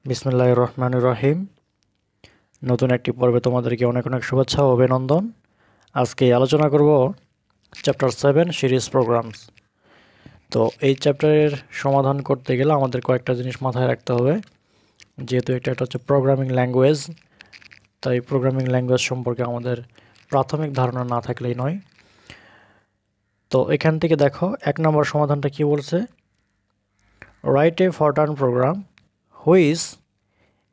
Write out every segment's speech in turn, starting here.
বিসমিল্লাহির রহমানির রহিম। নতুন একটি পর্বে তোমাদেরকে অনেক অনেক শুভেচ্ছা ও অভিনন্দন। আজকে আলোচনা করব চ্যাপ্টার 7 সিরিজ প্রোগ্রামস। তো এই চ্যাপ্টারের সমাধান করতে গেলে আমাদের কয়েকটা জিনিস মাথায় রাখতে হবে। যেহেতু এটা হচ্ছে প্রোগ্রামিং ল্যাঙ্গুয়েজ, তাই প্রোগ্রামিং ল্যাঙ্গুয়েজ সম্পর্কে আমাদের প্রাথমিক ধারণা না থাকলেই নয়। তো এখান থেকে দেখো 1 নম্বর সমাধানটা কি বলছে। Write a Fortran program which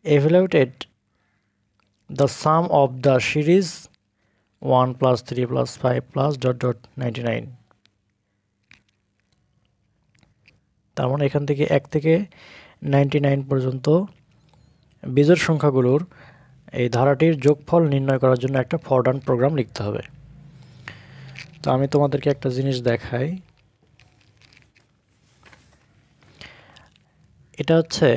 evaluated the sum of the series 1 plus 3 plus 5 plus ... 99। তার মানে এখান থেকে 1 থেকে 99 পর্যন্ত বিজোড় সংখ্যাগুলোর এই ধারাটির যোগফল নির্ণয় করার জন্য একটা ফরট্রান প্রোগ্রাম লিখতে হবে। তো আমি তোমাদেরকে একটা জিনিস দেখাই। এটা হচ্ছে,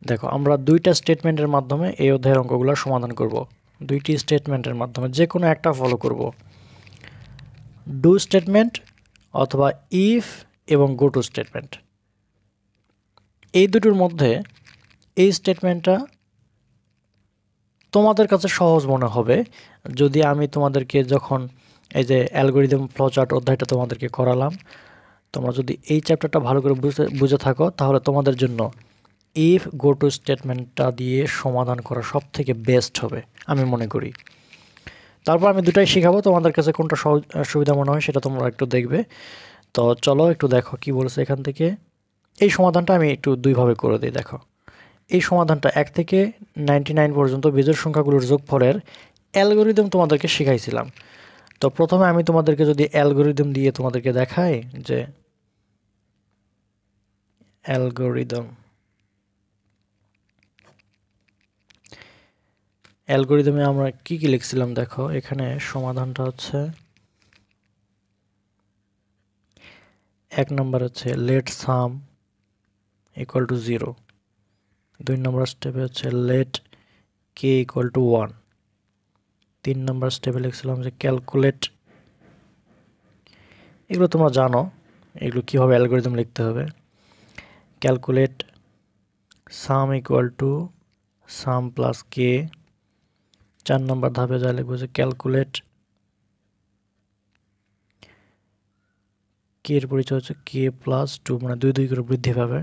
দেখো আমরা দুইটা স্টেটমেন্টের মাধ্যমে এই অধ্যায়ের অঙ্কগুলো সমাধান করব। দুইটি স্টেটমেন্টের মাধ্যমে যে কোনো একটা ফলো করব। ডু স্টেটমেন্ট অথবা ইফ এবং গো টু স্টেটমেন্ট, এই দুটোর মধ্যে এই স্টেটমেন্টটা তোমাদের কাছে সহজ মনে হবে। যদি আমি তোমাদেরকে যখন এই যে অ্যালগরিদম ফ্লোচার্ট অধ্যায়টা তোমাদেরকে করালাম, তোমরা যদি এই চ্যাপ্টারটা ভালো করে বুঝে থাকো, তাহলে তোমাদের জন্য ইফ গো টু স্টেটমেন্টটা দিয়ে সমাধান করা সব থেকে বেস্ট হবে আমি মনে করি। তারপর আমি দুটাই শেখাবো, তোমাদের কাছে কোনটা সুবিধা মনে হয় সেটা তোমরা একটু দেখবে। তো চলো একটু দেখো কি বলেছে এখান থেকে। এই সমাধানটা আমি একটু দুইভাবে করে দিই। দেখো, এই সমাধানটা 1 থেকে 99 পর্যন্ত বিজোড় সংখ্যাগুলোর যোগফলের অ্যালগরিদম তোমাদেরকে শিখাইছিলাম। তো প্রথমে আমি তোমাদেরকে যদি অ্যালগরিদম দিয়ে তোমাদেরকে দেখাই যে অ্যালগরিদমে আমরা কি কি লিখছিলাম। দেখো এখানে সমাধানটা হচ্ছে 1 নম্বর হচ্ছে লেট সাম ইকুয়াল টু 0, 2 নম্বর স্টেপে হচ্ছে লেট কে ইকুয়াল টু 1, 3 নম্বর স্টেপে লিখছিলাম যে ক্যালকুলেট। এগুলো তোমরা জানো এগুলো কীভাবে অ্যালগরিদম লিখতে হবে। Calculate sum equal to sum plus K. 4 number ধাপে যা লিখবো যে ক্যালকুলেট কে এর পরিচয় হচ্ছে কে প্লাস 2, মানে 2 2 করে বৃদ্ধি পাবে।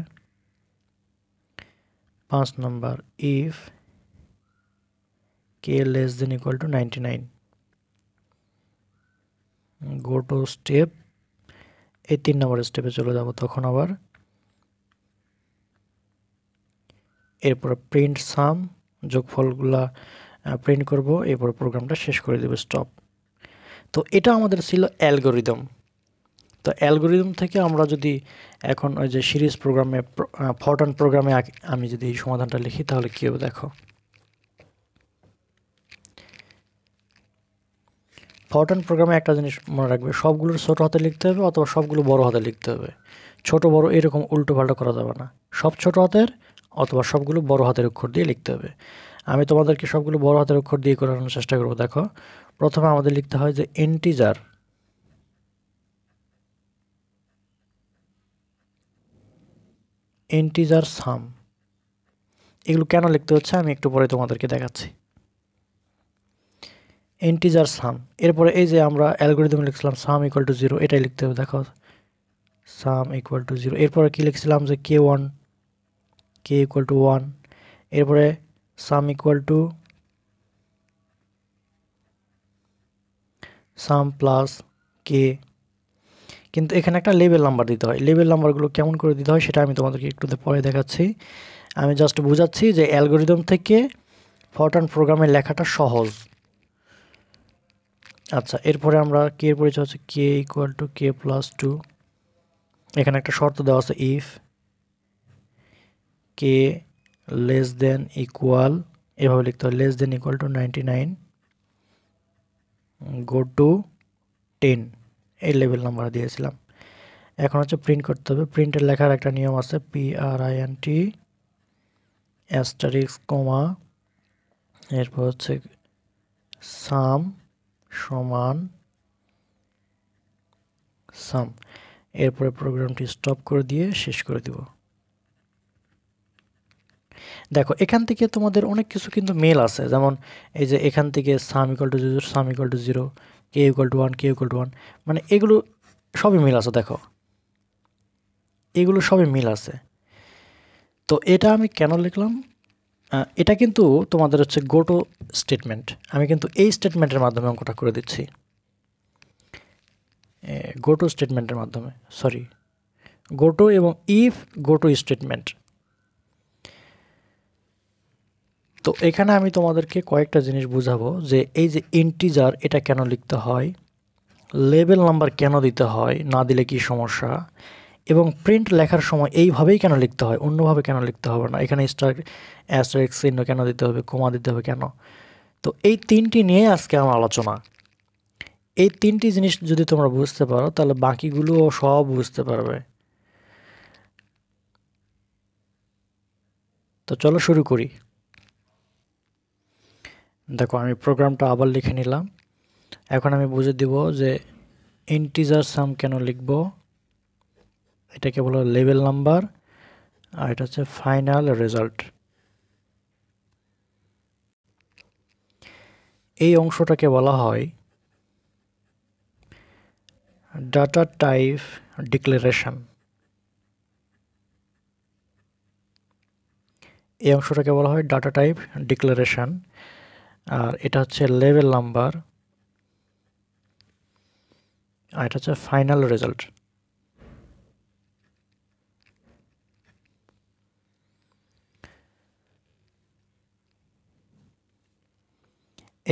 5 number if K less than equal to 99, go to step. এই 3 নম্বর স্টেপে চলে যাব তখন আবার। এরপর প্রিন্ট সাম, যোগফলগুলা প্রিন্ট করব, এরপর প্রোগ্রামটা শেষ করে দেব, স্টপ। তো এটা আমাদের ছিল অ্যালগরিদম। তো অ্যালগরিদম থেকে আমরা যদি এখন ওই যে সিরিজ প্রোগ্রামে ফরট্রান প্রোগ্রামে আমি যদি এই সমাধানটা লিখি তাহলে কী হবে দেখো। ফরট্রান প্রোগ্রামে একটা জিনিস মনে রাখবে, সবগুলোর ছোটো হাতে লিখতে হবে অথবা সবগুলো বড় হাতে লিখতে হবে। ছোট বড় এরকম উল্টো পাল্টা করা যাবে না। সব ছোট হাতের অথবা সবগুলো বড় হাতের অক্ষর দিয়ে লিখতে হবে। আমি তোমাদেরকে সবগুলো বড় হাতের অক্ষর দিয়ে করানোর চেষ্টা করব। দেখো প্রথমে আমাদের লিখতে হয় যে ইন্টিজার সাম। এগুলো কেন লিখতে হচ্ছে আমি একটু পরে তোমাদেরকে দেখাচ্ছি। ইন্টিজার সাম, এরপরে এই যে আমরা অ্যালগরিদম লিখছিলাম সাম ইকুয়াল টু 0, এটাই লিখতে হবে। দেখো সাম ইকুয়াল টু 0, এরপরে কি লিখছিলাম যে কে ইকুয়াল টু 1, এরপরে sum equal to sum plus K. কিন্তু এখানে একটা লেবেল নাম্বার দিতে হয়। লেবেল নাম্বারগুলো কেমন করে দিতে হয় সেটা আমি তোমাদেরকে একটু পরে দেখাচ্ছি। আমি জাস্ট বোঝাচ্ছি যে অ্যালগরিদম থেকে ফরট্রান প্রোগ্রামের লেখাটা সহজ। আচ্ছা, এরপরে আমরা কে এর পরিচয় হচ্ছে K equal to k plus 2। এখানে একটা শর্ত দেওয়া আছে if K less than equal, এভাবে লিখতে হয়, less than equal to 99, go two 10। এই লেভেল নাম্বার দিয়েছিলাম। এখন হচ্ছে প্রিন্ট করতে হবে। প্রিন্টের লেখার একটা নিয়ম আছে, PRINT অ্যাস্টারিক্স কমা, এরপর হচ্ছে সাম সমান সাম। এরপরে প্রোগ্রামটি স্টপ করে দিয়ে শেষ করে দিব। দেখো এখান থেকে তোমাদের অনেক কিছু কিন্তু মেল আছে, যেমন এই যে এখান থেকে সাম equal to 0, some equal to 0, K equal to 1, K equal to 1, মানে এগুলো সবই মিল আছে। দেখো এগুলো সবই মিল আছে। তো এটা আমি কেন লিখলাম, এটা কিন্তু তোমাদের হচ্ছে গোটো স্টেটমেন্ট। আমি কিন্তু এই স্টেটমেন্টের মাধ্যমে অঙ্কটা করে দিচ্ছি, গোটো স্টেটমেন্টের মাধ্যমে, সরি গোটো এবং ইফ গোটো স্টেটমেন্ট। তো এখানে আমি তোমাদেরকে কয়েকটা জিনিস বুঝাবো যে এই যে ইন্টিজার এটা কেন লিখতে হয়, লেবেল নাম্বার কেন দিতে হয়, না দিলে কি সমস্যা, এবং প্রিন্ট লেখার সময় এইভাবেই কেন লিখতে হয়, অন্যভাবে কেন লিখতে হবে না, এখানে অ্যাস্টারিস্ক চিহ্ন কেন দিতে হবে, কমা দিতে হবে কেন। তো এই তিনটি নিয়ে আজকে আমার আলোচনা। এই তিনটি জিনিস যদি তোমরা বুঝতে পারো তাহলে বাকিগুলোও সব বুঝতে পারবে। তো চলো শুরু করি। দেখো আমি প্রোগ্রামটা আবার লিখে নিলাম। এখন আমি বুঝে দিব যে ইন্টিজার সাম কেন লিখব। এটাকে বলা হয় লেবেল নাম্বার, আর এটা হচ্ছে ফাইনাল রেজাল্ট। এই অংশটাকে বলা হয় ডাটা টাইপ ডিক্লারেশন। এই অংশটাকে বলা হয় ডাটা টাইপ ডিক্লারেশন, আর এটা হচ্ছে লেবেল নাম্বার, আর এটা হচ্ছে ফাইনাল রেজাল্ট।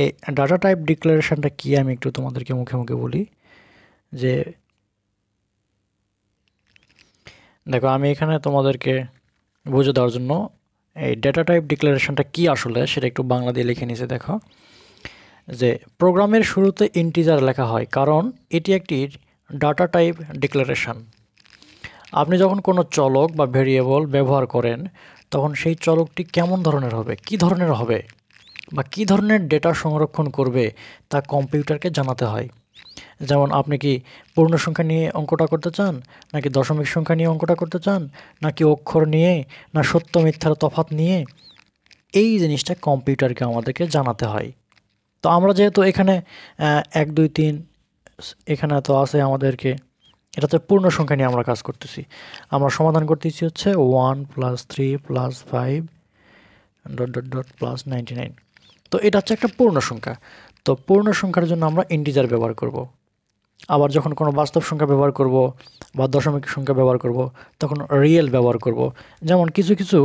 এই ডাটা টাইপ ডিক্লারেশনটা কি আমি একটু তোমাদেরকে মুখে মুখে বলি। যে দেখো আমি এখানে তোমাদেরকে বুঝে দেওয়ার জন্য এই ডাটা টাইপ ডিক্লারেশনটা কি আসলে সেটা একটু বাংলা দিয়ে লিখে নিয়েছে। দেখো যে প্রোগ্রামের শুরুতে ইন্টিজার লেখা হয় কারণ এটি একটি ডাটা টাইপ ডিক্লারেশন। আপনি যখন কোনো চলক বা ভেরিয়েবল ব্যবহার করেন তখন সেই চলকটি কেমন ধরনের হবে, কি ধরনের হবে, বা কী ধরনের ডেটা সংরক্ষণ করবে তা কম্পিউটারকে জানাতে হয়। যেমন আপনি কি পূর্ণ সংখ্যা নিয়ে অঙ্কটা করতে চান, নাকি দশমিক সংখ্যা নিয়ে অঙ্কটা করতে চান, নাকি অক্ষর নিয়ে, না সত্য মিথ্যার তফাৎ নিয়ে, এই জিনিসটা কম্পিউটারকে আমাদেরকে জানাতে হয়। তো আমরা যেহেতু এখানে 1 2 3 এখানে তো আছে আমাদেরকে, এটাতে পূর্ণ সংখ্যা নিয়ে আমরা কাজ করতেছি। আমরা সমাধান করতেছি হচ্ছে 1 + 3 + 5 ... + 99। তো এটা হচ্ছে একটা পূর্ণ সংখ্যা। তো পূর্ণ সংখ্যার জন্য আমরা ইন্টিজার ব্যবহার করব। আবার যখন কোনো বাস্তব সংখ্যা ব্যবহার করব বা দশমিক সংখ্যা ব্যবহার করব তখন রিয়েল ব্যবহার করব। যেমন কিছু কিছু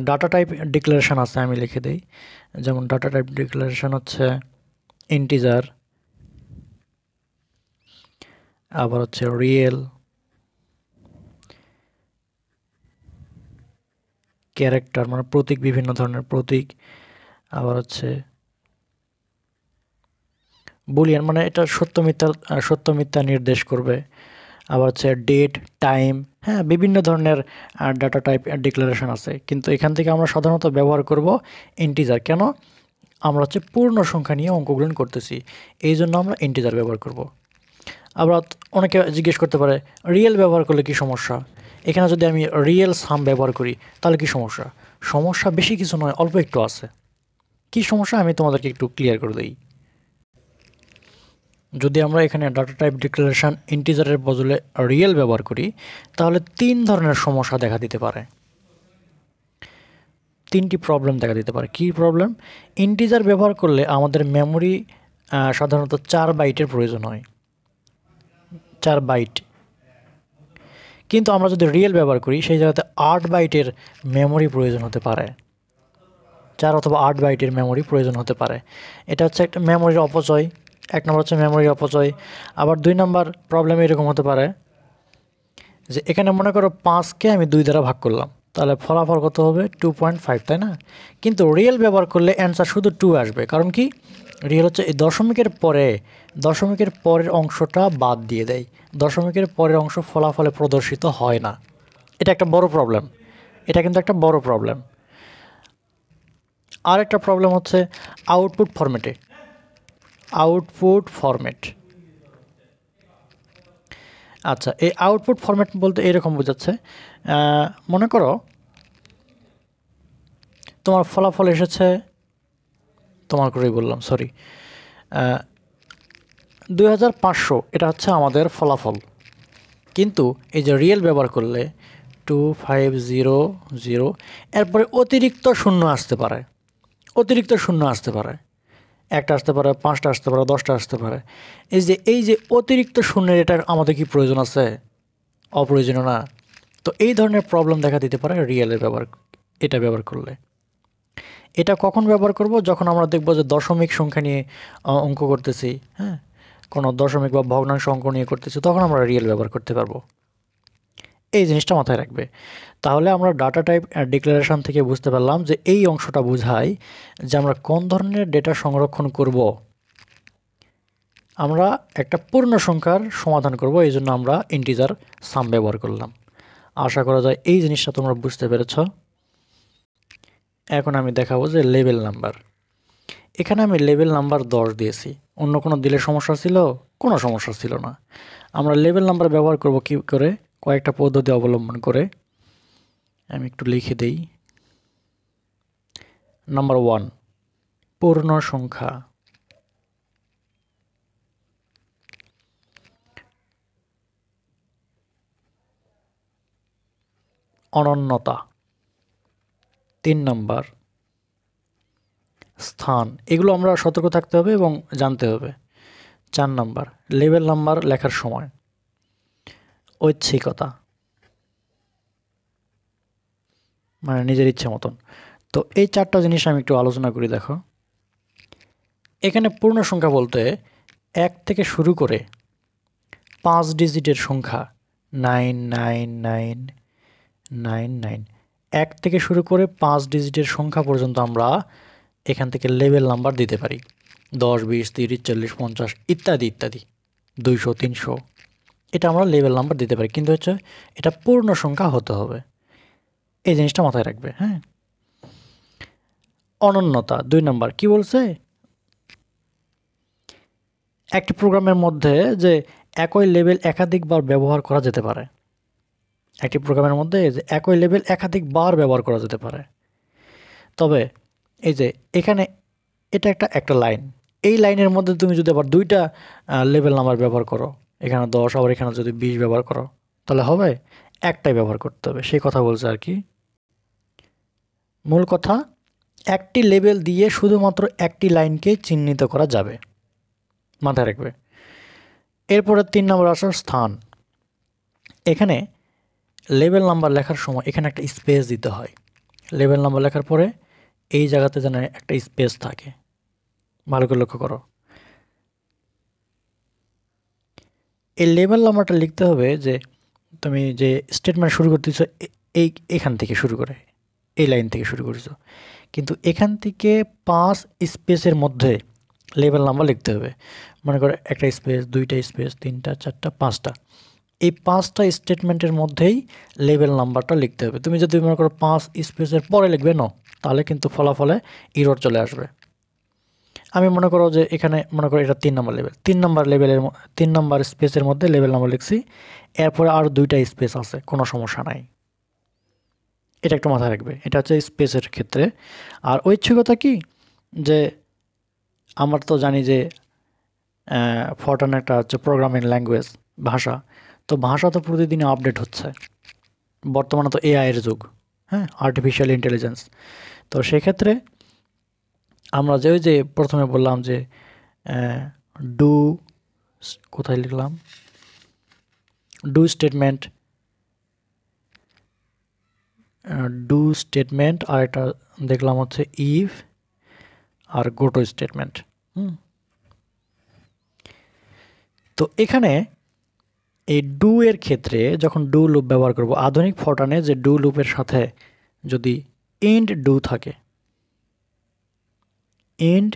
ডাটা টাইপ ডিক্লারেশন আছে, আমি লিখে দিই। যেমন ডাটা টাইপ ডিক্লারেশন হচ্ছে ইন্টিজার, আবার হচ্ছে রিয়েল, ক্যারেক্টার মানে প্রতীক, বিভিন্ন ধরনের প্রতীক, আবার হচ্ছে বুলিয়ান মানে এটা সত্য মিথ্যা নির্দেশ করবে, আবার হচ্ছে ডেট, টাইম, হ্যাঁ বিভিন্ন ধরনের ডাটা টাইপ ডিক্লারেশন আছে। কিন্তু এখান থেকে আমরা সাধারণত ব্যবহার করব ইন্টিজার। কেন? আমরা হচ্ছে পূর্ণ সংখ্যা নিয়ে অঙ্কগ্রহণ করতেছি, এই জন্য আমরা ইন্টিজার ব্যবহার করব। আবার অনেকে জিজ্ঞেস করতে পারে রিয়েল ব্যবহার করলে কি সমস্যা। এখানে যদি আমি রিয়েল সাম ব্যবহার করি তাহলে কি সমস্যা? সমস্যা বেশি কিছু নয়, অল্প একটু আছে। কি সমস্যা আমি তোমাদেরকে একটু ক্লিয়ার করে দিই। যদি আমরা এখানে ডাটা টাইপ ডিক্লারেশন ইন্টিজারের বদলে রিয়েল ব্যবহার করি তাহলে 3 ধরনের সমস্যা দেখা দিতে পারে, 3টি প্রবলেম দেখা দিতে পারে। কী প্রবলেম? ইন্টিজার ব্যবহার করলে আমাদের মেমোরি সাধারণত 4 বাইটের প্রয়োজন হয়, 4 বাইট। কিন্তু আমরা যদি রিয়েল ব্যবহার করি সেই জায়গাতে 8 বাইটের মেমোরি প্রয়োজন হতে পারে, 4 অথবা 8 বাইটের মেমোরি প্রয়োজন হতে পারে। এটা হচ্ছে একটা মেমোরির অপচয়। 1 নম্বর হচ্ছে মেমোরি অপচয়। আবার 2 নম্বর প্রবলেম এরকম হতে পারে যে এখানে মনে করো 5কে আমি 2 দ্বারা ভাগ করলাম, তাহলে ফলাফল কত হবে? 2.5, তাই না? কিন্তু রিয়েল ব্যবহার করলে অ্যান্সার শুধু 2 আসবে। কারণ কি? রিয়েল হচ্ছে এই দশমিকের পরের অংশটা বাদ দিয়ে দেয়, দশমিকের পরের অংশ ফলাফলে প্রদর্শিত হয় না। এটা একটা বড় প্রবলেম, এটা কিন্তু একটা বড় প্রবলেম। আর একটা প্রবলেম হচ্ছে আউটপুট ফরম্যাট। আচ্ছা, এই আউটপুট ফরম্যাট বলতে এরকম বোঝাচ্ছে, মনে করো তোমার ফলাফল এসেছে, তোমার করেই বললাম সরি, 2500 এটা হচ্ছে আমাদের ফলাফল। কিন্তু এই যে রিয়েল ব্যবহার করলে 2500, এরপরে অতিরিক্ত শূন্য আসতে পারে, অতিরিক্ত শূন্য আসতে পারে, একটা আসতে পারে, 5টা আসতে পারে, 10টা আসতে পারে। এই যে অতিরিক্ত শূন্যের এটা আমাদের কি প্রয়োজন আছে? অপ্রয়োজনীয় না। তো এই ধরনের প্রবলেম দেখা দিতে পারে রিয়েলের এটা ব্যবহার করলে। এটা কখন ব্যবহার করব? যখন আমরা দেখব যে দশমিক সংখ্যা নিয়ে অঙ্ক করতেছি, হ্যাঁ, কোনো দশমিক বা ভগ্নাংশ অঙ্ক নিয়ে করতেছি, তখন আমরা রিয়েল ব্যবহার করতে পারবো। এই জিনিসটা মাথায় রাখবে। তাহলে আমরা ডাটা টাইপ ডিক্লারেশন থেকে বুঝতে পারলাম যে এই অংশটা বোঝায় যে আমরা কোন ধরনের ডেটা সংরক্ষণ করব। আমরা একটা পূর্ণ সংখ্যার সমাধান করব, এই জন্য আমরা ইন্টিজার সাম ব্যবহার করলাম। আশা করা যায় এই জিনিসটা তোমরা বুঝতে পেরেছ। এখন আমি দেখাবো যে লেবেল নাম্বার। এখানে আমি লেবেল নাম্বার 10 দিয়েছি। অন্য কোনো দিলে সমস্যা ছিল? কোনো সমস্যা ছিল না। আমরা লেবেল নাম্বার ব্যবহার করব কী করে? কয়েকটা পদ্ধতি অবলম্বন করে। আমি একটু লিখে দেই। নাম্বার 1, পূর্ণ সংখ্যা। অনন্যতা। 3 নাম্বার, স্থান। এগুলো আমরা সতর্ক থাকতে হবে এবং জানতে হবে। 4 নাম্বার, লেবেল নাম্বার লেখার সময় ঐচ্ছিকতা, মানে নিজের ইচ্ছে মতন। তো এই 4টা জিনিস আমি একটু আলোচনা করি। দেখো, এখানে পূর্ণ সংখ্যা বলতে 1 থেকে শুরু করে 5 ডিজিটের সংখ্যা 99999, 1 থেকে শুরু করে 5 ডিজিটের সংখ্যা পর্যন্ত আমরা এখান থেকে লেবেল নাম্বার দিতে পারি। 10, 20, 30, 40, 50 ইত্যাদি ইত্যাদি, 200, 300, এটা আমরা লেবেল নাম্বার দিতে পারি। কিন্তু হচ্ছে এটা পূর্ণ সংখ্যা হতে হবে, এই জিনিসটা মাথায় রাখবে। হ্যাঁ, অনন্যতা 2 নাম্বার কি বলছে? একটি প্রোগ্রামের মধ্যে যে একই লেবেল একাধিকবার ব্যবহার করা যেতে পারে। একটি প্রোগ্রামের মধ্যে যে একই লেবেল একাধিকবার ব্যবহার করা যেতে পারে। তবে এই যে এখানে এটা একটা লাইন, এই লাইনের মধ্যে তুমি যদি আবার 2টা লেবেল নাম্বার ব্যবহার করো, এখানে 10 আবার এখানে যদি 20 ব্যবহার করো, তাহলে হবে? একটাই ব্যবহার করতে হবে, সেই কথা বলছে আর কি। মূল কথা, একটি লেবেল দিয়ে শুধুমাত্র একটি লাইনকে চিহ্নিত করা যাবে, মাথায় রাখবে। এরপরে 3 নম্বর আসে স্থান। এখানে লেবেল নাম্বার লেখার সময় এখানে একটা স্পেস দিতে হয়। লেবেল নাম্বার লেখার পরে এই জায়গাতে যেন একটা স্পেস থাকে, ভালো করে লক্ষ্য করো। এই লেবেল নাম্বারটা লিখতে হবে যে তুমি যে স্টেটমেন্ট শুরু করতেছো এখান থেকে শুরু করে, এই লাইন থেকে শুরু করেছো, কিন্তু এখান থেকে 5 স্পেসের মধ্যে লেবেল নাম্বার লিখতে হবে। মনে করো একটা স্পেস, 2টা স্পেস, 3টা, 4টা, 5টা, এই 5টা স্টেটমেন্টের মধ্যেই লেবেল নাম্বারটা লিখতে হবে। তুমি যদি মনে করো 5 স্পেসের পরে লিখবে না, তাহলে কিন্তু ফলাফলে ইরর চলে আসবে। আমি মনে করো যে এখানে মনে করো এটা 3 নম্বর লেভেল, 3 নম্বর স্পেসের মধ্যে লেভেল নাম্বার লিখছি, এরপরে আর 2টা স্পেস আছে, কোনো সমস্যা নাই। এটা একটু মাথায় রাখবে, এটা হচ্ছে স্পেসের ক্ষেত্রে। আর ঐচ্ছিকতা কি, যে আমরা তো জানি যে ফরট্রান একটা হচ্ছে প্রোগ্রামিং ল্যাঙ্গুয়েজ, ভাষা। তো ভাষা তো প্রতিদিনই আপডেট হচ্ছে, বর্তমানে তো এআইয়ের যুগ, হ্যাঁ, আর্টিফিশিয়াল ইন্টেলিজেন্স। তো সেক্ষেত্রে আমরা যে ওই যে প্রথমে বললাম যে ডু, কোথায় লিখলাম, ডু স্টেটমেন্ট, আর এটা দেখলাম হচ্ছে ইফ আর গোটো স্টেটমেন্ট। তো এখানে এই ডু এর ক্ষেত্রে যখন ডু লুপ ব্যবহার করব, আধুনিক ফরট্রানে যে ডু লুপের সাথে যদি এন্ড ডু থাকে, এন্ড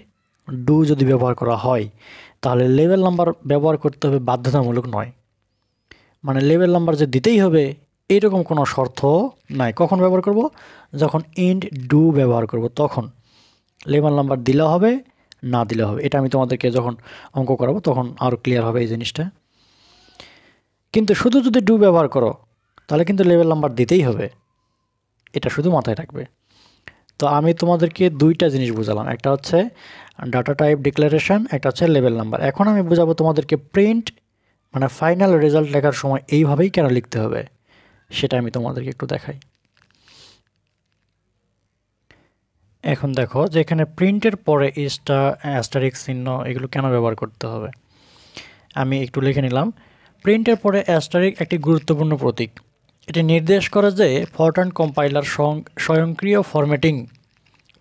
ডু যদি ব্যবহার করা হয়, তাহলে লেবেল নাম্বার ব্যবহার করতে হবে বাধ্যতামূলক নয়। মানে লেবেল নাম্বার যে দিতেই হবে এইরকম কোনো শর্ত নাই। কখন ব্যবহার করব? যখন এন্ড ডু ব্যবহার করব, তখন লেবেল নাম্বার দিলে হবে, না দিলে হবে। এটা আমি তোমাদেরকে যখন অঙ্ক করাবো তখন আরও ক্লিয়ার হবে এই জিনিসটা। কিন্তু শুধু যদি ডু ব্যবহার করো তাহলে কিন্তু লেভেল নাম্বার দিতেই হবে, এটা শুধু মাথায় রাখবে। তো আমি তোমাদেরকে দুইটা জিনিস বুঝালাম, একটা হচ্ছে ডাটা টাইপ ডিক্লারেশন, একটা হচ্ছে লেভেল নাম্বার। এখন আমি বুঝাবো তোমাদেরকে প্রিন্ট মানে ফাইনাল রেজাল্ট লেখার সময় এইভাবেই কেন লিখতে হবে, সেটা আমি তোমাদেরকে একটু দেখাই। এখন দেখো যে এখানে প্রিন্টের পরে অ্যাস্টারিক্স চিহ্ন এগুলো কেন ব্যবহার করতে হবে, আমি একটু লিখে নিলাম। প্রিন্টের পরে অ্যাস্টারিক একটি গুরুত্বপূর্ণ প্রতীক। এটি নির্দেশ করে যে ফরট্রান কম্পাইলার স্বয়ংক্রিয় ফরম্যাটিং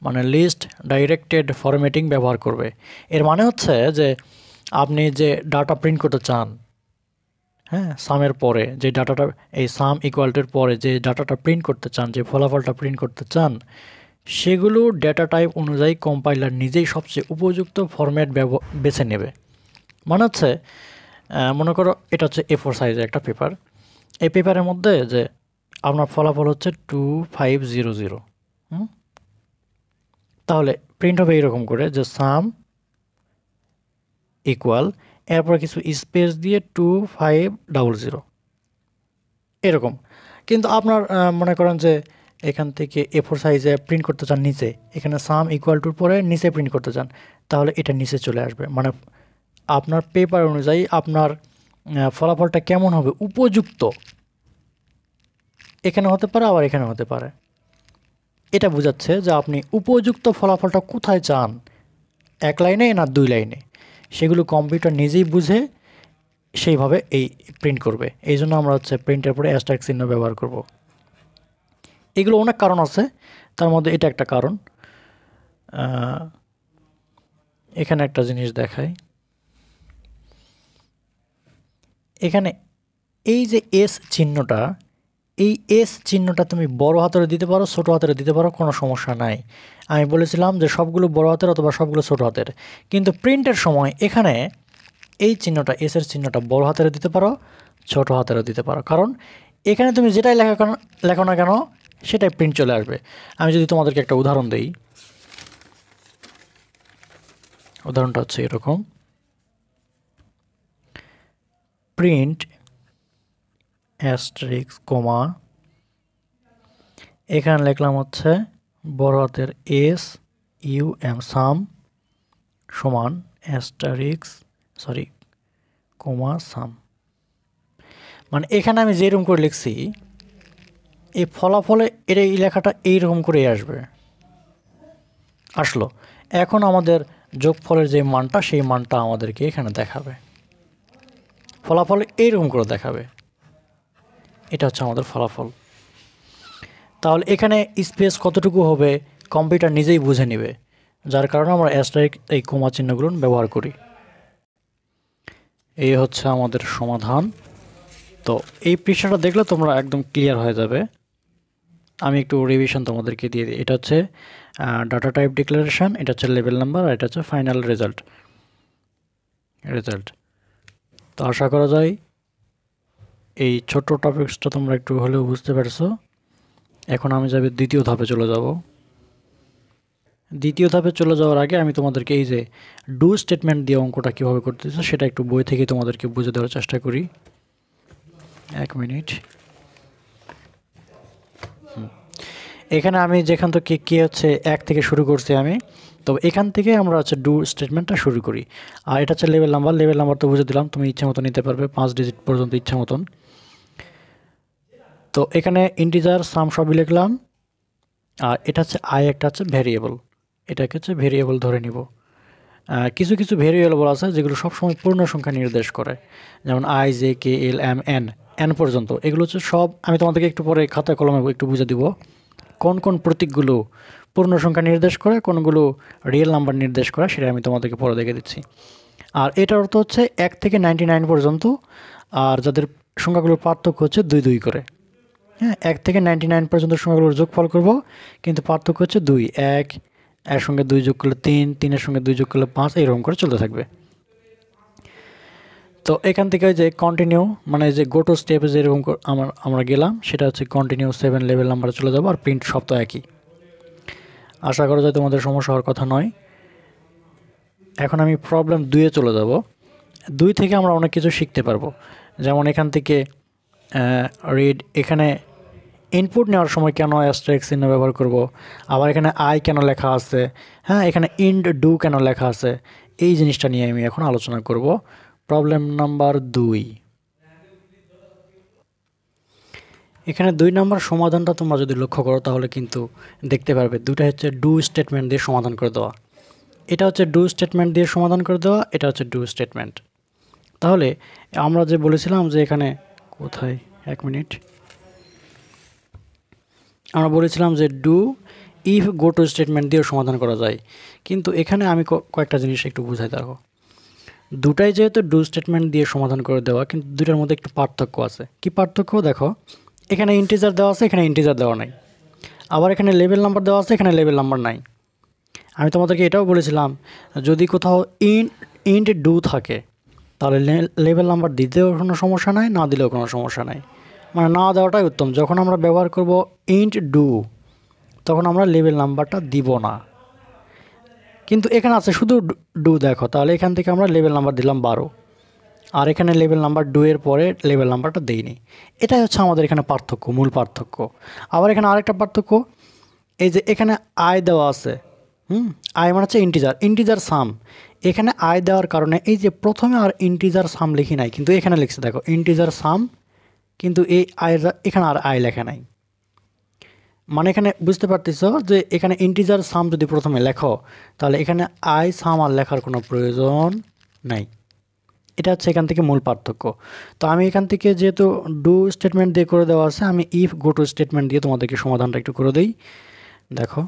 মানে লিস্ট ডাইরেক্টেড ফরম্যাটিং ব্যবহার করবে। এর মানে হচ্ছে যে আপনি যে ডাটা প্রিন্ট করতে চান, হ্যাঁ, সামের পরে যে ডাটাটা, এই সাম ইকুয়ালটির পরে যে ডাটাটা প্রিন্ট করতে চান, যে ফলাফলটা প্রিন্ট করতে চান, সেগুলো ডেটা টাইপ অনুযায়ী কম্পাইলার নিজেই সবচেয়ে উপযুক্ত ফরম্যাট বেছে নেবে। মানে হচ্ছে মনে করো এটা হচ্ছে A4 সাইজের একটা পেপার, এই পেপারের মধ্যে যে আপনার ফলাফল হচ্ছে 2500, তাহলে প্রিন্ট হবে এইরকম করে যে সাম ইকুয়াল এরপর কিছু স্পেস দিয়ে 2500 এরকম। কিন্তু আপনার মনে করেন যে এখান থেকে A4 সাইজে প্রিন্ট করতে চান নিচে, এখানে সাম ইকুয়াল টুর পরে নিচে প্রিন্ট করতে চান, তাহলে এটা নিচে চলে আসবে। মানে আপনার পেপার অনুযায়ী আপনার ফলাফলটা কেমন হবে উপযুক্ত, এখানে হতে পারে আবার এখানে হতে পারে। এটা বোঝাচ্ছে যে আপনি উপযুক্ত ফলাফলটা কোথায় চান, এক লাইনে না দুই লাইনে, সেগুলো কম্পিউটার নিজেই বুঝে সেইভাবে এই প্রিন্ট করবে। এই জন্য আমরা হচ্ছে প্রিন্টের পরে অ্যাস্টারিস্ক চিহ্ন ব্যবহার করব। এগুলো অনেক কারণ আছে, তার মধ্যে এটা একটা কারণ। এখানে একটা জিনিস দেখাই, এখানে এই যে এস চিহ্নটা, এই এস চিহ্নটা তুমি বড় হাতেরে দিতে পারো, ছোটো হাতেরে দিতে পারো, কোনো সমস্যা নাই। আমি বলেছিলাম যে সবগুলো বড় হাতের অথবা সবগুলো ছোটো হাতের, কিন্তু প্রিন্টের সময় এখানে এই চিহ্নটা, এসের চিহ্নটা বড় হাতেরে দিতে পারো, ছোটো হাতেরও দিতে পারো, কারণ এখানে তুমি যেটাই লেখো না কেন সেটাই প্রিন্ট চলে আসবে। আমি যদি তোমাদেরকে একটা উদাহরণ দিই, উদাহরণটা হচ্ছে এরকম, প্রিন্ট অ্যাস্টারিস্ক কমা, এখানে লিখলাম হচ্ছে বড় হাতের SUM সাম সমান অ্যাস্টারিস্ক কমা সাম। মানে এখানে আমি যেরকম করে লিখছি এই ফলাফলে এর এই লেখাটা এইরকম করেই আসবে, আসলো। এখন আমাদের যোগফলের যে মানটা, সেই মানটা আমাদেরকে এখানে দেখাবে, ফলাফল এইরকম করে দেখাবে। এটা হচ্ছে আমাদের ফলাফল। তাহলে এখানে স্পেস কতটুকু হবে কম্পিউটার নিজেই বুঝে নেবে, যার কারণে আমরা অ্যাস্টারিস্ক এই কমা চিহ্নগুলো ব্যবহার করি। এই হচ্ছে আমাদের সমাধান। তো এই পৃষ্ঠাটা দেখলে তোমরা একদম ক্লিয়ার হয়ে যাবে। আমি একটু রিভিশন তোমাদেরকে দিয়ে দিই। এটা হচ্ছে ডাটা টাইপ ডিক্লারেশন, এটা হচ্ছে লেভেল নাম্বার, আর এটা হচ্ছে ফাইনাল রেজাল্ট। তো আশা করা যায় এই ছোট্ট টপিক্সটা তোমরা একটু হলেও বুঝতে পারছো। এখন আমি দ্বিতীয় ধাপে চলে যাব। দ্বিতীয় ধাপে চলে যাওয়ার আগে আমি তোমাদেরকে এই যে ডু স্টেটমেন্ট দিয়ে অঙ্কটা কীভাবে করতেছে সেটা একটু বই থেকে তোমাদেরকে বুঝে দেওয়ার চেষ্টা করি। এক মিনিট। এখানে আমি যেখান থেকে কী হচ্ছে 1 থেকে শুরু করছি আমি, তো এখান থেকে আমরা হচ্ছে ডু স্টেটমেন্টটা শুরু করি। আর এটা হচ্ছে লেভেল নাম্বার, লেভেল নাম্বার তো বুঝে দিলাম, তুমি ইচ্ছা মতো নিতে পারবে 5 ডিজিট পর্যন্ত ইচ্ছা মতন। তো এখানে ইন্টিজার সাম সবই লিখলাম, আর এটা হচ্ছে একটা হচ্ছে ভ্যারিয়েবল, এটাকে হচ্ছে ভ্যারিয়েবল ধরে নিব। কিছু কিছু ভ্যারিয়েবল আছে যেগুলো সবসময় পূর্ণ সংখ্যা নির্দেশ করে, যেমন IJKLMN পর্যন্ত। এগুলো হচ্ছে সব, আমি তোমাদেরকে একটু পরে খাতায় কলমে একটু বুঝে দিব কোন কোন প্রতীকগুলো পূর্ণ সংখ্যা নির্দেশ করে, কোনগুলো রিয়েল নাম্বার নির্দেশ করে, সেটা আমি তোমাদেরকে পরে দেখে দিচ্ছি। আর এটার অর্থ হচ্ছে 1 থেকে 99 পর্যন্ত, আর যাদের সংখ্যাগুলোর পার্থক্য হচ্ছে 2 2 করে। হ্যাঁ, 1 থেকে 99 পর্যন্ত সংখ্যাগুলোর যোগফল করব, কিন্তু পার্থক্য হচ্ছে 2, 1 এর সঙ্গে 2 যোগ করলে 3, 3 এর সঙ্গে 2 যোগ করলে 5, এইরকম করে চলতে থাকবে। তো এখান থেকে যে কন্টিনিউ মানে যে গো টু স্টেপে যেরকম আমরা গেলাম, সেটা হচ্ছে কন্টিনিউ 7 লেভেল নাম্বারে চলে যাবো, আর প্রিন্ট সব তো একই। আশা করা যায় তোমাদের সমস্যা হওয়ার কথা নয়। এখন আমি প্রবলেম 2-এ চলে যাব। 2 থেকে আমরা অনেক কিছু শিখতে পারবো, যেমন এখান থেকে রিড, এখানে ইনপুট নেওয়ার সময় কেন অ্যাস্টারিস্ক চিহ্ন ব্যবহার করব, আবার এখানে আই কেন লেখা আছে, হ্যাঁ এখানে ইন্ড ডু কেন লেখা আছে, এই জিনিসটা নিয়ে আমি এখন আলোচনা করব। Problem number 2। এখানে 2 নম্বর সমাধানটা তোমরা যদি লক্ষ্য করো তাহলে কিন্তু দেখতে পারবে দুটো হচ্ছে ডু স্টেটমেন্ট দিয়ে সমাধান করে দেওয়া। এটা হচ্ছে ডু স্টেটমেন্ট দিয়ে সমাধান করে দেওয়া, এটা হচ্ছে ডু স্টেটমেন্ট। তাহলে আমরা যে বলেছিলাম যে এখানে কোথায়, 1 মিনিট, আমরা বলেছিলাম যে do if go to statement দিয়েও সমাধান করা যায়, কিন্তু এখানে আমি কয়েকটা জিনিস একটু বুঝাই দেখো। দুটাই যেহেতু ডু স্টেটমেন্ট দিয়ে সমাধান করে দেওয়া, কিন্তু দুটার মধ্যে একটু পার্থক্য আছে। কি পার্থক্য দেখো, এখানে ইন্টিজার দেওয়া আছে, এখানে ইন্টিজার দেওয়া নাই। আবার এখানে লেভেল নাম্বার দেওয়া আছে, এখানে লেভেল নাম্বার নাই। আমি তোমাদেরকে এটাও বলেছিলাম যদি কোথাও ইন্ট ডু থাকে তাহলে লেভেল নাম্বার দিতেও কোনো সমস্যা নাই, না দিলেও কোনো সমস্যা নাই, মানে না দেওয়াটাই উত্তম। যখন আমরা ব্যবহার করব ইন্ট ডু তখন আমরা লেভেল নাম্বারটা দিব না, কিন্তু এখানে আছে শুধু ডু দেখো, তাহলে এখান থেকে আমরা লেভেল নাম্বার দিলাম 12, আর এখানে লেভেল নাম্বার ডু এর পরে লেভেল নাম্বারটা দেইনি। এটাই হচ্ছে আমাদের এখানে পার্থক্য, মূল পার্থক্য। আবার এখানে আরেকটা পার্থক্য, এই যে এখানে আই দেওয়া আছে, আই মানে হচ্ছে ইন্টিজার সাম। এখানে আই দেওয়ার কারণে এই যে প্রথমে আর ইন্টিজার সাম লিখি নাই, কিন্তু এখানে লিখছে দেখো ইন্টিজার সাম, কিন্তু এই আয়ের এখানে আর আই লেখা নাই। মানে এখানে বুঝতে পারতেছো যে এখানে ইন্টিজার সাম যদি প্রথমে লেখো তাহলে এখানে আই সাম আর লেখার কোনো প্রয়োজন নাই। এটা হচ্ছে এখান থেকে মূল পার্থক্য। তো আমি এখান থেকে যেহেতু ডু স্টেটমেন্ট দিয়ে করে দেওয়া আছে, আমি ইফ গো টু স্টেটমেন্ট দিয়ে তোমাদেরকে সমাধানটা একটু করে দিই। দেখো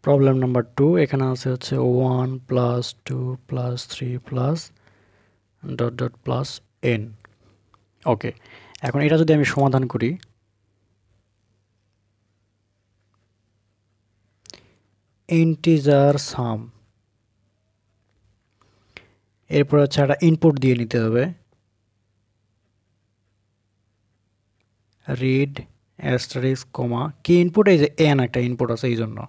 প্রবলেম নাম্বার 2, এখানে আছে হচ্ছে 1 + 2 + 3 + ... n। ওকে, এখন এটা যদি আমি সমাধান করি, ইন্টিজার সাম, এরপর হচ্ছে একটা ইনপুট দিয়ে নিতে হবে, রিড অ্যাস্টারিস্ক কমা কি ইনপুট, এই যে এন একটা ইনপুট আছে এই জন্য।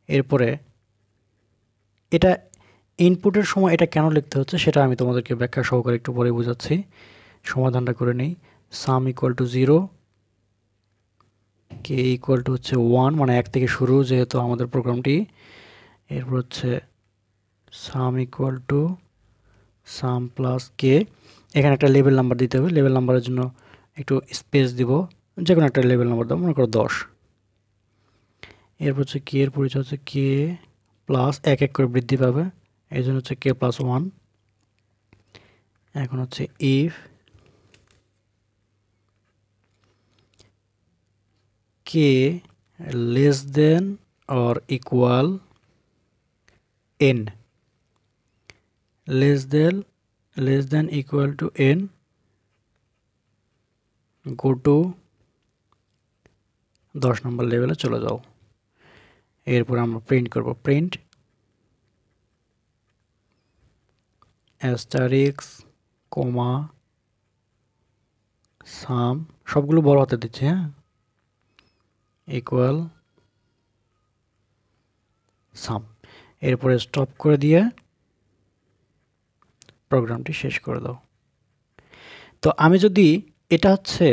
এরপরে এটা ইনপুটের সময় এটা কেন লিখতে হচ্ছে সেটা আমি তোমাদেরকে ব্যাখ্যা সহকারে একটু পরে বোঝাচ্ছি। সমাধানটা করে নেই। সাম = 0, কে = হচ্ছে 1, মানে 1 থেকে শুরু যেহেতু আমাদের প্রোগ্রামটি। এরপর হচ্ছে সাম = সাম প্লাস কে, এখানে একটা লেভেল নাম্বার দিতে হবে। লেভেল নাম্বারের জন্য একটু স্পেস দিব, যে কোনো একটা লেভেল নাম্বার দাও, মনে করো 10। এরপর হচ্ছে কে এর পরিচয় হচ্ছে কে প্লাস 1 1 করে বৃদ্ধি পাবে, এই জন্য হচ্ছে কে + 1। এখন হচ্ছে if K less than or equal n, less than equal two n, go to 10 নম্বর লেভেলে চলে যাও। এরপর আমরা প্রিন্ট করব, প্রিন্ট অ্যাস্টারিস্ক কমা সাম, সবগুলো বড় হাতে দিচ্ছি, হ্যাঁ, ইকুয়াল সাম। এরপরে স্টপ করে দিয়ে প্রোগ্রামটি শেষ করে দাও। তো আমি যদি এটা হচ্ছে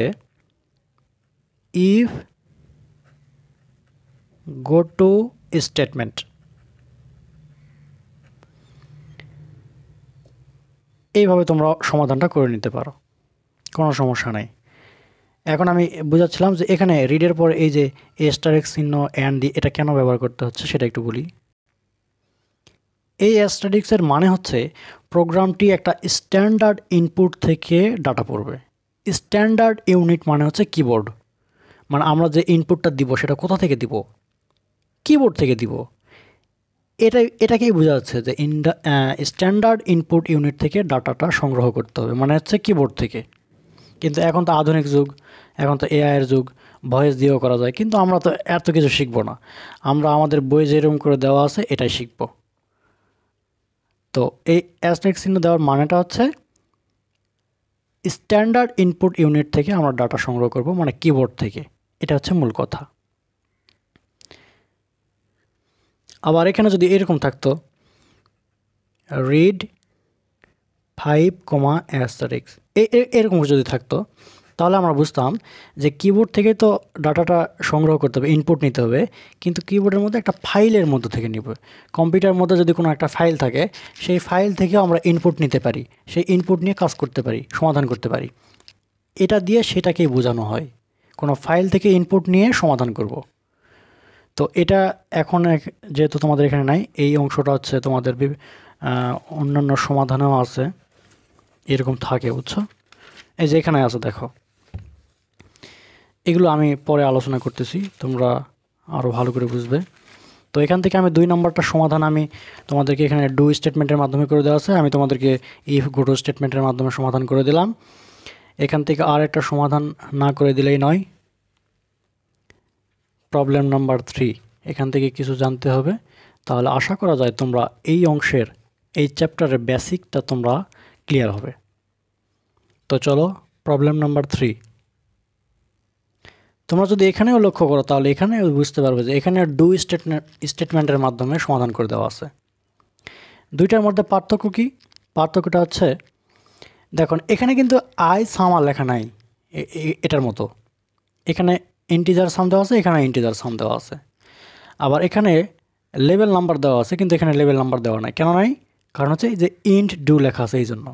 ইফ গো টু স্টেটমেন্ট, এইভাবে তোমরা সমাধানটা করে নিতে পারো, কোনো সমস্যা নাই। এখন আমি বোঝাচ্ছিলাম যে এখানে রিডের পর এই যে অ্যাস্টারিস্ক চিহ্ন অ্যান্ড ডি, এটা কেন ব্যবহার করতে হচ্ছে সেটা একটু বলি। এই অ্যাস্টারিস্কের মানে হচ্ছে প্রোগ্রামটি একটা স্ট্যান্ডার্ড ইনপুট থেকে ডাটা পড়বে। স্ট্যান্ডার্ড ইউনিট মানে হচ্ছে কিবোর্ড, মানে আমরা যে ইনপুটটা দিব সেটা কোথা থেকে দিব, কিবোর্ড থেকে দিব। এটাকেই বোঝা যাচ্ছে যে স্ট্যান্ডার্ড ইনপুট ইউনিট থেকে ডাটাটা সংগ্রহ করতে হবে, মানে হচ্ছে কিবোর্ড থেকে। কিন্তু এখন তো আধুনিক যুগ, এখন তো এআইয়ের যুগ, ভয়েস দিয়েও করা যায়, কিন্তু আমরা তো এত কিছু শিখবো না, আমরা আমাদের বই যেরকম করে দেওয়া আছে এটাই শিখব। তো এই অ্যাস্টারিস্ক চিহ্ন দেওয়ার মানেটা হচ্ছে স্ট্যান্ডার্ড ইনপুট ইউনিট থেকে আমরা ডাটা সংগ্রহ করব, মানে কিবোর্ড থেকে। এটা হচ্ছে মূল কথা। আবার এখানে যদি এরকম থাকতো রিড 5, এরকম যদি থাকতো তাহলে আমরা বুঝতাম যে কিবোর্ড থেকে তো ডাটাটা সংগ্রহ করতে হবে, ইনপুট নিতে হবে, কিন্তু কিবোর্ডের মধ্যে একটা ফাইলের মধ্যে থেকে নিব। কম্পিউটারের মধ্যে যদি কোনো একটা ফাইল থাকে সেই ফাইল থেকেও আমরা ইনপুট নিতে পারি, সেই ইনপুট নিয়ে কাজ করতে পারি, সমাধান করতে পারি। এটা দিয়ে সেটাকেই বোঝানো হয়, কোনো ফাইল থেকে ইনপুট নিয়ে সমাধান করব। তো এটা এখন যেহেতু তোমাদের এখানে নাই, এই অংশটা হচ্ছে তোমাদের অন্যান্য সমাধানেও আছে, এরকম থাকে, বুঝছো? এই যে এখানে আছে দেখো, এগুলো আমি পরে আলোচনা করতেছি, তোমরা আরও ভালো করে বুঝবে। তো এখান থেকে আমি 2 নম্বরটা সমাধান আমি তোমাদেরকে এখানে ডু স্টেটমেন্টের মাধ্যমে করে দেওয়া আছে, আমি তোমাদেরকে ইফ গোটো স্টেটমেন্টের মাধ্যমে সমাধান করে দিলাম। এখান থেকে আর একটা সমাধান না করে দিলেই নয়। প্রবলেম নাম্বার 3, এখান থেকে কিছু জানতে হবে, তাহলে আশা করা যায় তোমরা এই অংশের, এই চ্যাপ্টারের বেসিকটা তোমরা ক্লিয়ার হবে। তো চলো প্রবলেম নাম্বার 3। তোমরা যদি এখানেও লক্ষ্য করো তাহলে এখানে বুঝতে পারবে যে এখানে ডু স্টেটমেন্টের মাধ্যমে সমাধান করে দেওয়া আছে। দুইটার মধ্যে পার্থক্য কি? পার্থক্যটা হচ্ছে, দেখুন এখানে কিন্তু আই সাম আর লেখা নাই এটার মতো, এখানে ইন্টিজার সাম দেওয়া আছে, এখানে ইন্টিজার সাম দেওয়া আছে। আবার এখানে লেভেল নাম্বার দেওয়া আছে, কিন্তু এখানে লেভেল নাম্বার দেওয়া নাই। কেন নাই? কারণ হচ্ছে এই যে ইন্ট ডু লেখা আছে, এই জন্য।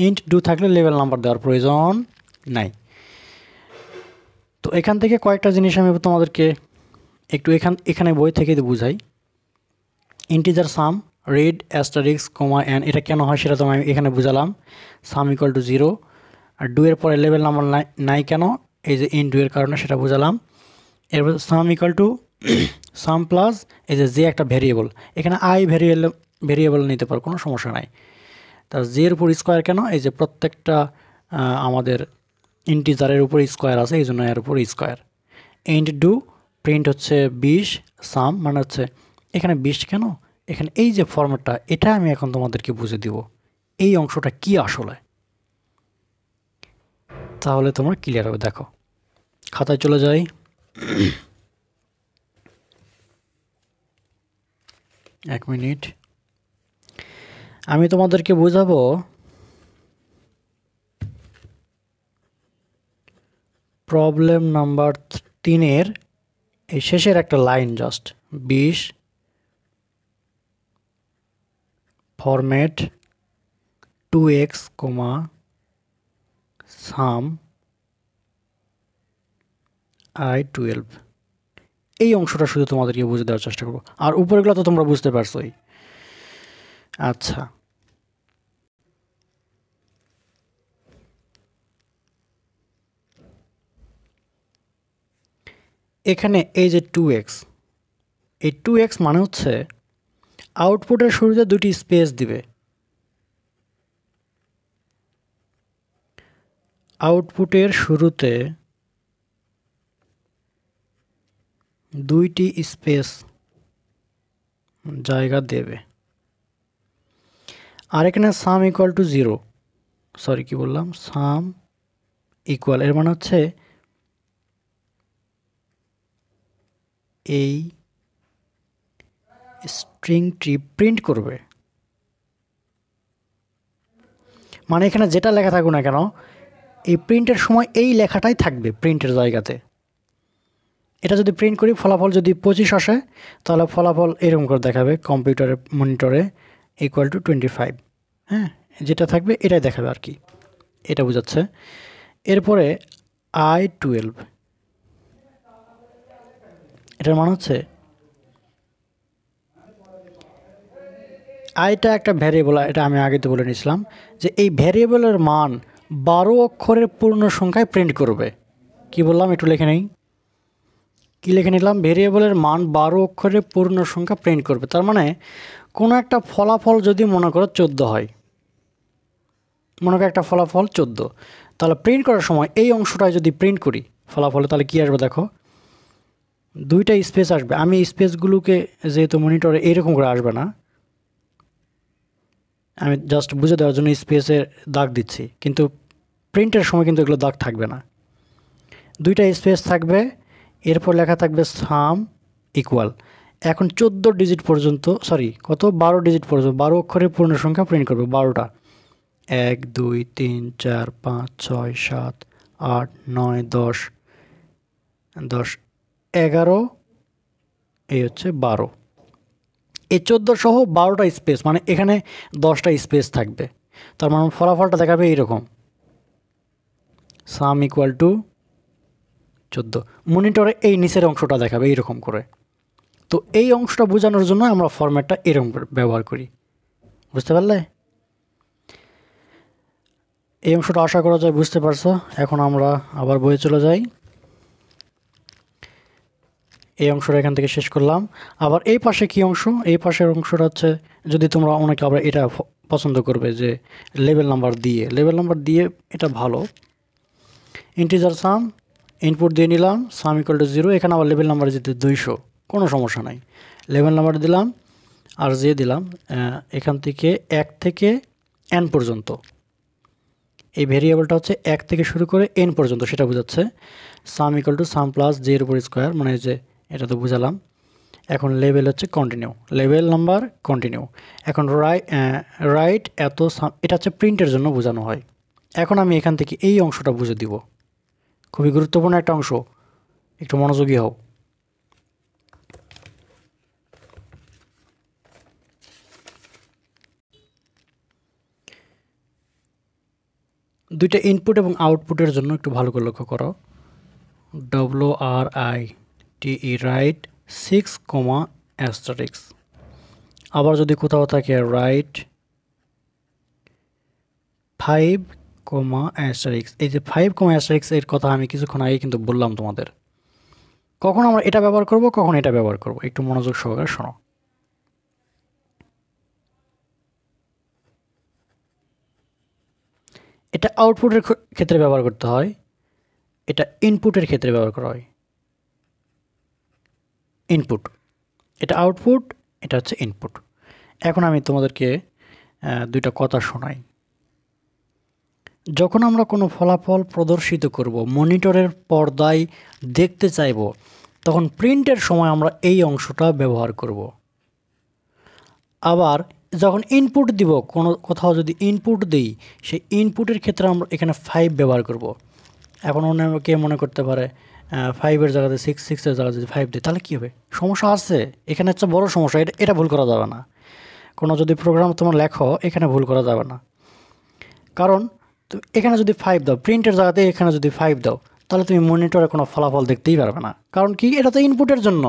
ইন্ট ডু থাকলে লেভেল নাম্বার দেওয়ার প্রয়োজন নাই। তো এখান থেকে কয়েকটা জিনিস আমি তোমাদেরকে একটু এখানে বই থেকে বুঝাই। Integer sum read asterisks comma N, এটা কেন হয় সেটা তো আমি এখানে বুঝালাম। সাম ইকুয়াল টু 0, আর ডু এর পরে লেভেল নাম্বার নাই কেন, এই যে ইন ডু এর কারণে, সেটা বুঝালাম। এরপর সাম ইকুয়াল টু সাম প্লাস এই যে একটা ভেরিয়েবল, এখানে আই ভেরিয়েবল নিতে পারো, কোনো সমস্যা নাই। তার জে এর উপর স্কোয়ার কেন, এই যে প্রত্যেকটা আমাদের ইন্টিজারের উপর স্কোয়ার আছে, এই জন্য এর উপর স্কোয়ার। ইন্ট ডু প্রিন্ট হচ্ছে 20, সাম মানে হচ্ছে এখানে 20 কেন, এখানে এই যে ফরম্যাটটা, এটা আমি এখন তোমাদেরকে বুঝে দিব এই অংশটা কি আসলে, তাহলে তোমরা ক্লিয়ার হবে। দেখো খাতায় চলে যাই। এক মিনিট, আমি তোমাদেরকে বোঝাবো প্রবলেম নাম্বার 3-এর এই শেষের একটা লাইন, জাস্ট 20 ফরম্যাট 2x, সাম I12, এই অংশটা শুধু তোমাদেরকে বুঝে দেওয়ার চেষ্টা করবো, আর উপরেগুলো তো তোমরা বুঝতে পারছোই। আচ্ছা, এখানে এই যে 2x, এই 2x মানে হচ্ছে আউটপুটের শুরুতে 2টি স্পেস দিবে, আউটপুটের শুরুতে 2টি স্পেস জায়গা দেবে। আর এখানে সাম ইকুয়াল টু 0, সরি কি বললাম, সাম ইকুয়াল, এর মানে হচ্ছে এই স্ট্রিংটি প্রিন্ট করবে, মানে এখানে যেটা লেখা থাকুক না কেন, এই প্রিন্টের সময় এই লেখাটাই থাকবে প্রিন্টের জায়গাতে। এটা যদি প্রিন্ট করি, ফলাফল যদি 25 আসে, তাহলে ফলাফল এরকম করে দেখাবে কম্পিউটারের মনিটরে ইকুয়াল টু 25, হ্যাঁ, যেটা থাকবে এটাই দেখাবে আর কি, এটা বোঝাচ্ছে। এরপরে I12, এটার মানে হচ্ছে আইটা একটা ভ্যারিয়েবল, এটা আমি আগে তো বলে নিয়েছিলাম যে এই ভ্যারিয়েবলের মান 12 অক্ষরের পূর্ণ সংখ্যায় প্রিন্ট করবে। কি বললাম একটু লিখে নেই, কি লিখে নিলাম, ভ্যারিয়েবলের মান 12 অক্ষরের পূর্ণ সংখ্যা প্রিন্ট করবে। তার মানে কোনো একটা ফলাফল যদি মনে করো 14 হয়, মনে করো একটা ফলাফল 14, তাহলে প্রিন্ট করার সময় এই অংশটায় যদি প্রিন্ট করি ফলাফলে, তাহলে কি আসবে দেখো, 2টা স্পেস আসবে। আমি স্পেসগুলোকে যেহেতু মনিটরে এইরকম করে আসবে না, আমি জাস্ট বুঝে দেওয়ার জন্য স্পেসের দাগ দিচ্ছি, কিন্তু প্রিন্টের সময় কিন্তু এগুলো দাগ থাকবে না, 2টা স্পেস থাকবে। এরপর লেখা থাকবে সাম ইকুয়াল। এখন 14 ডিজিট পর্যন্ত, সরি কত, 12 ডিজিট পর্যন্ত 12 অক্ষরের পূর্ণ সংখ্যা প্রিন্ট করবে, 12টা। 1 2 3 4 5 6 7 8 9 10 10 11, এই হচ্ছে 12। এই 14 সহ 12টা স্পেস, মানে এখানে 10টা স্পেস থাকবে। তার মানে ফলাফলটা দেখাবে এইরকম, সাম ইকুয়াল টু 14। মনিটরে এই নিচের অংশটা দেখাবে এইরকম করে। তো এই অংশটা বোঝানোর জন্য আমরা ফরম্যাটটা এরকম ব্যবহার করি, বুঝতে পারলে? এই অংশটা আশা করা যায় বুঝতে পারছো। এখন আমরা আবার বইয়ে চলে যাই। এই অংশটা এখান থেকে শেষ করলাম। আবার এই পাশে কি অংশ, এই পাশের অংশটা হচ্ছে, যদি তোমরা অনেকে আবার এটা পছন্দ করবে যে লেভেল নাম্বার দিয়ে, এটা ভালো। ইন্টিজার সাম, ইনপুট দিয়ে নিলাম, সাম ইকুয়াল টু 0। এখানে আবার লেভেল নাম্বার যেতে 200, কোনো সমস্যা নাই। লেভেল নাম্বার দিলাম আর যে দিলাম এখান থেকে 1 থেকে n পর্যন্ত। এই ভেরিয়েবলটা হচ্ছে 1 থেকে শুরু করে n পর্যন্ত, সেটা বোঝাচ্ছে। সাম equal to sum plus J এর উপর স্কোয়ার, মানে যে এটা তো বুঝালাম। এখন লেভেল হচ্ছে কন্টিনিউ, লেভেল নাম্বার কন্টিনিউ। এখন রাইট এত, এটা হচ্ছে প্রিন্টের জন্য বোঝানো হয়। এখন আমি এখান থেকে এই অংশটা বুঝে দিব, খুবই গুরুত্বপূর্ণ একটা অংশ, একটু মনোযোগী হও। দুইটা ইনপুট এবং আউটপুটের জন্য একটু ভালো করে লক্ষ্য করো। WRITE right 6, asterisk. আবার যদি কোথাও থাকে রাইট 5, অ্যাস্টারিক্স। এই যে 5, অ্যাস্টারিক্স এর কথা আমি কিছুক্ষণ আগে কিন্তু বললাম তোমাদের। কখন আমরা এটা ব্যবহার করব, কখন এটা ব্যবহার করব, একটু মনোযোগ সহকারে শোনো। এটা আউটপুটের ক্ষেত্রে ব্যবহার করতে হয়, এটা ইনপুটের ক্ষেত্রে ব্যবহার করা হয়। ইনপুট, এটা আউটপুট, এটা হচ্ছে ইনপুট। এখন আমি তোমাদেরকে দুইটা কথা শোনাই। যখন আমরা কোনো ফলাফল প্রদর্শিত করব, মনিটরের পর্দায় দেখতে চাইব, তখন প্রিন্টের সময় আমরা এই অংশটা ব্যবহার করব। আবার যখন ইনপুট দিব, কোথাও যদি ইনপুট দিই, সেই ইনপুটের ক্ষেত্রে আমরা এখানে 5 ব্যবহার করব। এখন অনেকে মনে করতে পারে 5-এর জায়গাতে 6, 6-এর জায়গাতে যদি 5 দিই তাহলে কী হবে, সমস্যা আছে। এখানে হচ্ছে বড় সমস্যা, এটা ভুল করা যাবে না। কোনো যদি প্রোগ্রাম তোমার লেখো, এখানে ভুল করা যাবে না। কারণ এখানে যদি 5 দাও, প্রিন্টের জায়গাতে এখানে যদি 5 দাও, তাহলে তুমি মনিটরে কোনো ফলাফল দেখতেই পারবে না। কারণ কি, এটা তো ইনপুটের জন্য,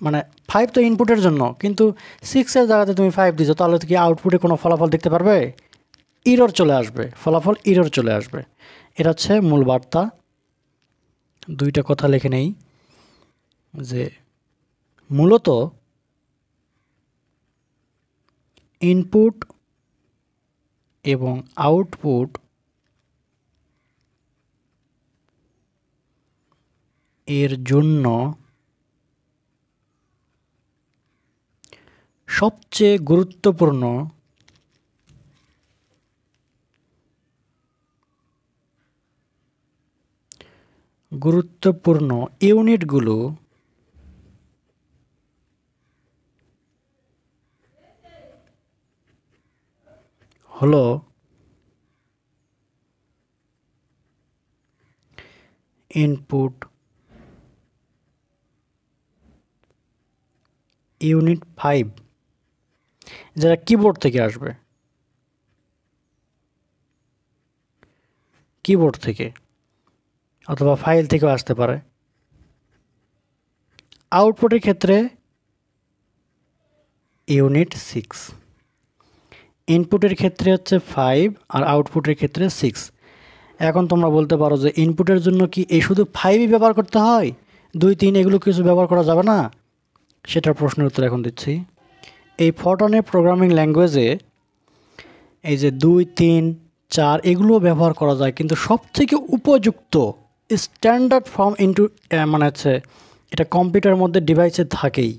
মানে 5 তো ইনপুটের জন্য, কিন্তু 6-এর জায়গাতে তুমি 5 দিছো, তাহলে কি আউটপুটে কোনো ফলাফল দেখতে পারবে? ইরর চলে আসবে, ফলাফল ইরর চলে আসবে। এটা হচ্ছে মূল বার্তা। দুইটা কথা লিখে নেই, যে মূলত ইনপুট এবং আউটপুট এর জন্য সবচেয়ে গুরুত্বপূর্ণ ইউনিটগুলো হলো ইনপুট ইউনিট 5, যারা কিবোর্ড থেকে আসবে, কিবোর্ড থেকে অথবা ফাইল থেকেও আসতে পারে। আউটপুটের ক্ষেত্রে ইউনিট 6, ইনপুটের ক্ষেত্রে হচ্ছে 5 আর আউটপুটের ক্ষেত্রে 6। এখন তোমরা বলতে পারো যে ইনপুটের জন্য কি এই শুধু 5ই ব্যবহার করতে হয়, 2, 3 এগুলো কিছু ব্যবহার করা যাবে না? সেটার প্রশ্নের উত্তর এখন দিচ্ছি। এই ফরট্রানের প্রোগ্রামিং ল্যাঙ্গুয়েজে এই যে 2, 3, 4 এগুলো ব্যবহার করা যায়, কিন্তু সবথেকে উপযুক্ত স্ট্যান্ডার্ড ফর্ম মানে হচ্ছে এটা কম্পিউটারের মধ্যে ডিভাইসে থাকেই,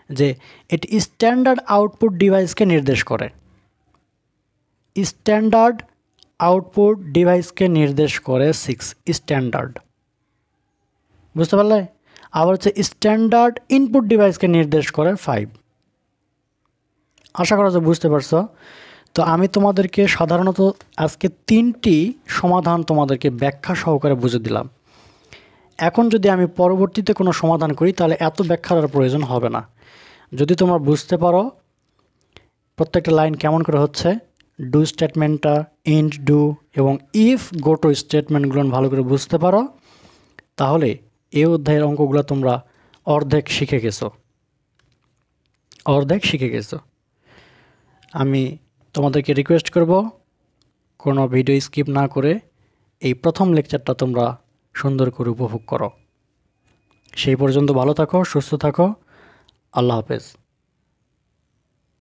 যে এটি স্ট্যান্ডার্ড আউটপুট ডিভাইসকে নির্দেশ করে। স্ট্যান্ডার্ড আউটপুট ডিভাইসকে নির্দেশ করে 6, স্ট্যান্ডার্ড। বুঝতে পারলে? আবার হচ্ছে স্ট্যান্ডার্ড ইনপুট ডিভাইসকে নির্দেশ করে 5। আশা করা যায় বুঝতে পারছো। তো আমি তোমাদেরকে সাধারণত আজকে 3টি সমাধান তোমাদেরকে ব্যাখ্যা সহকারে বুঝে দিলাম। এখন যদি আমি পরবর্তীতে কোনো সমাধান করি তাহলে এত ব্যাখ্যার আর প্রয়োজন হবে না। যদি তোমরা বুঝতে পারো প্রত্যেকটা লাইন কেমন করে হচ্ছে, ডু স্টেটমেন্টটা, ইন্ট ডু এবং ইফ গো টু স্টেটমেন্টগুলো ভালো করে বুঝতে পারো, তাহলে এই অধ্যায়ের অঙ্কগুলো তোমরা অর্ধেক শিখে গেছো। আমি তোমাদেরকে রিকোয়েস্ট করব কোনো ভিডিও স্কিপ না করে এই প্রথম লেকচারটা তোমরা সুন্দর করে উপভোগ করো। সেই পর্যন্ত ভালো থাকো, সুস্থ থাকো। আল্লাহ হাফেজ।